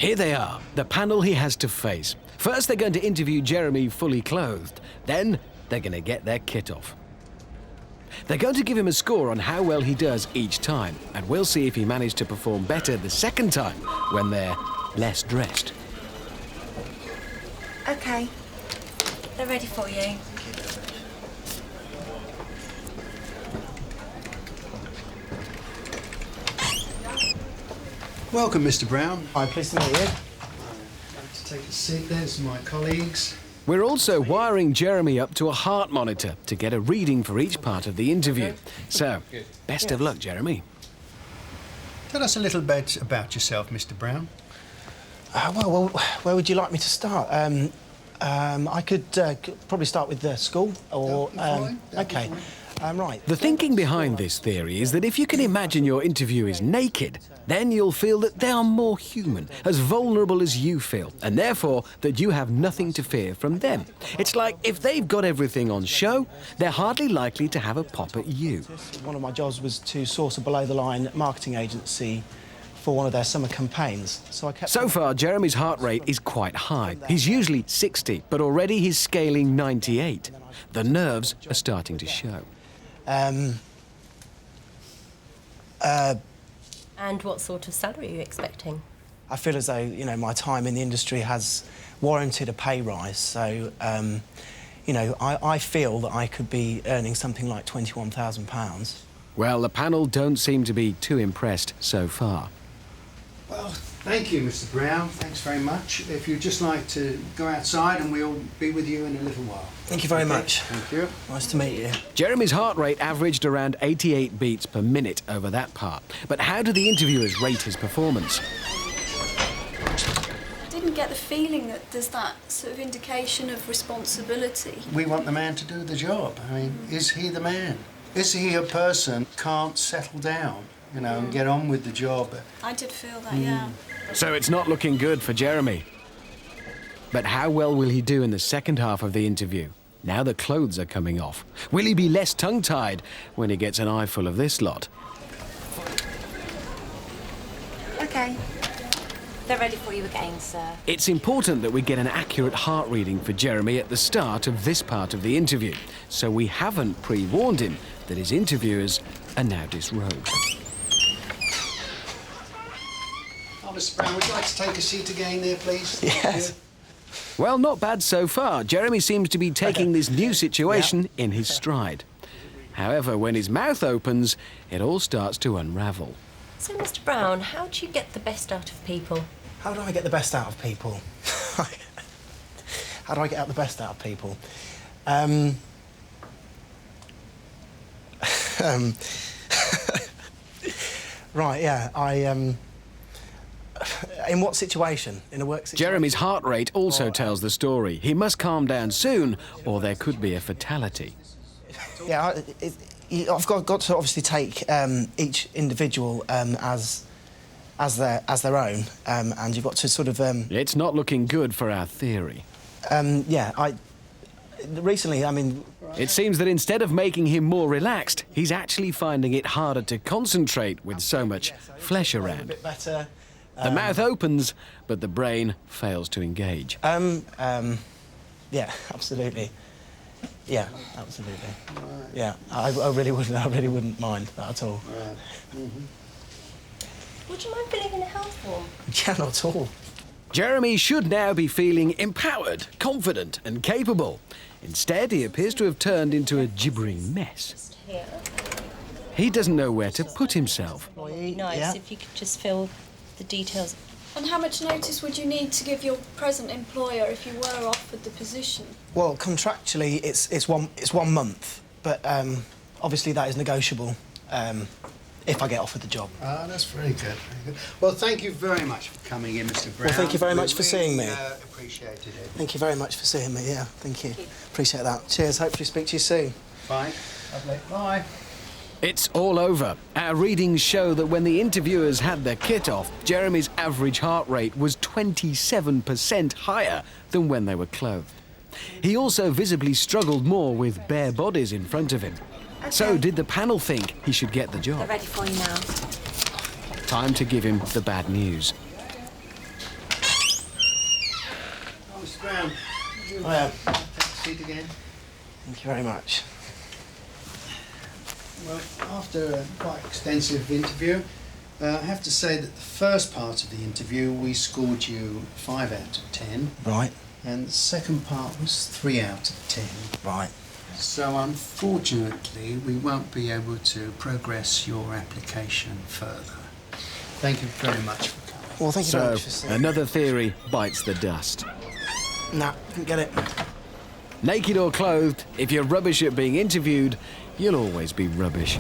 Here they are, the panel he has to face. First, they're going to interview Jeremy fully clothed. Then, they're going to get their kit off. They're going to give him a score on how well he does each time, and we'll see if he managed to perform better the second time when they're less dressed. Okay, they're ready for you. Welcome, Mr. Brown. Hi, pleased to meet you. I'd like to take a seat there. Some of my colleagues. We're also wiring Jeremy up to a heart monitor to get a reading for each part of the interview. So, best of luck, Jeremy. Tell us a little bit about yourself, Mr. Brown. Well, where would you like me to start? I could probably start with the school, or... Okay, right. The thinking behind this theory is that if you can imagine your interviewers naked, then you'll feel that they are more human, as vulnerable as you feel, and therefore that you have nothing to fear from them. It's like if they've got everything on show, they're hardly likely to have a pop at you. One of my jobs was to source a below-the-line marketing agency for one of their summer campaigns, so I kept... So far, Jeremy's heart rate is quite high. He's usually 60, but already he's scaling 98. The nerves are starting to show. And what sort of salary are you expecting? I feel as though, you know, my time in the industry has warranted a pay rise, so, you know, I feel that I could be earning something like £21,000. Well, the panel don't seem to be too impressed so far. Well, thank you, Mr. Brown. Thanks very much. If you'd just like to go outside and we'll be with you in a little while. Thank you very much. Thank you. Nice to meet you. Jeremy's heart rate averaged around 88 beats per minute over that part. But how do the interviewers rate his performance? I didn't get the feeling that there's that sort of indication of responsibility. We want the man to do the job. I mean, is he the man? Is he a person who can't settle down, you know, and get on with the job? I did feel that, yeah. So it's not looking good for Jeremy. But how well will he do in the second half of the interview? Now the clothes are coming off. Will he be less tongue-tied when he gets an eyeful of this lot? Okay, they're ready for you again, sir. It's important that we get an accurate heart reading for Jeremy at the start of this part of the interview, so we haven't pre-warned him that his interviewers are now disrobed. Oh, Mr. Brown, would you like to take a seat again there, please? Yes. Well, not bad so far. Jeremy seems to be taking this new situation in his stride. However, when his mouth opens, it all starts to unravel. So, Mr. Brown, how do you get the best out of people? How do I get the best out of people? How do I get out the best out of people? Right, yeah, in what situation? In a work situation? Jeremy's heart rate also tells the story. He must calm down soon, or there could be a fatality. Yeah, I've got to obviously take each individual as their own, and you've got to sort of... It's not looking good for our theory. Yeah, recently, I mean... It seems that instead of making him more relaxed, he's actually finding it harder to concentrate with so much flesh A around. bit better. The mouth opens, but the brain fails to engage. Yeah, absolutely. Yeah, absolutely. Right. Yeah, I really wouldn't mind that at all. Right. Mm-hmm. Would you mind filling in a health form? Yeah, not at all. Jeremy should now be feeling empowered, confident and capable. Instead, he appears to have turned into a gibbering mess. Just here. He doesn't know where to put himself. Nice Yeah. if you could just fill the details. And how much notice would you need to give your present employer if you were offered the position? Well, contractually, it's 1 month, but obviously that is negotiable if I get offered the job. Ah, that's very good, very good. Well, thank you very much for coming in, Mr. Brown. Well, thank you very much We for seeing me. Appreciated it. Thank you very much for seeing me. Yeah, thank you. Appreciate that. Cheers. Hopefully, speak to you soon. Bye. Lovely. Bye. It's all over. Our readings show that when the interviewers had their kit off, Jeremy's average heart rate was 27% higher than when they were clothed. He also visibly struggled more with bare bodies in front of him. So did the panel think he should get the They're job? ready for you now. Time to give him the bad news. Graham, you I am. take a seat again. Thank you very much. Well, after a quite extensive interview, I have to say that the first part of the interview we scored you 5 out of 10, Right, and the second part was 3 out of 10. right. So unfortunately, we won't be able to progress your application further. Thank you very much for coming. Well, thank you very So, much for seeing. another theory bites the dust. Nah, didn't get it. Naked or clothed, if you're rubbish at being interviewed, you'll always be rubbish.